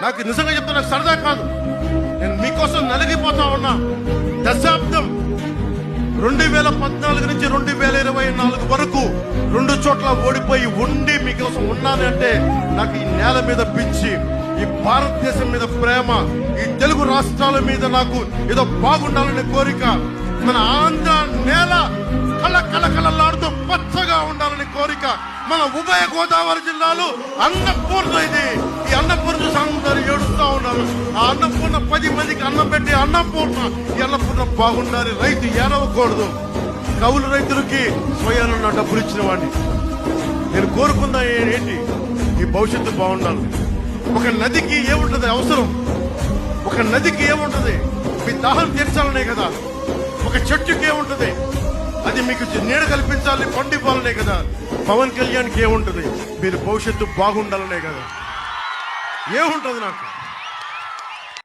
నాకు నిజంగా చెప్తే నాకు సరదా కాదు. నేను మీకోసం నలిగిపోతా ఉన్నా. దశాబ్దం 2014 నుంచి 2024 వరకు 2 చోట్ల ఓడిపోయి ఉండి మీకోసం ఉన్నాను అంటే నాకు ఈ నేల మీద పిచ్చి, ఈ భారతదేశం మీద ప్రేమ, ఈ తెలుగు రాష్ట్రాల మీద నాకు ఏదో బాగుండాలనే కోరిక. మన ఆంధ్ర నేల కళకళలాడుతూ పచ్చగా ఉండాలని కోరిక. మన ఉభయ గోదావరి జిల్లాలు అన్నపూర్ణ ఇది. ఈ అన్నపూర్ణ అందరూ ఏడుస్తా ఉన్నారు. ఆ అన్నపూర్ణ 10 మందికి అన్నం పెట్టి అన్నపూర్ణ, ఈ అన్నపూర్ణ బాగుండాలి. రైతు ఏడవకూడదు. కౌలు రైతులకి స్వయాన డబ్బులు ఇచ్చిన వాడిని నేను కోరుకుందా ఏంటి? ఈ భవిష్యత్తు బాగుండాలి. ఒక నదికి ఏముంటది అవసరం? ఒక నదికి ఏముంటది? మీ దాహం తీర్చాలనే కదా. ఒక చెట్టుకి ఏముంటది? అది మీకు నీడ కల్పించాలి, పండిపోవాలనే కదా. పవన్ కళ్యాణ్కి ఏముంటది? మీరు భవిష్యత్తు బాగుండాలనే కదా. ఏముంటది నాకు?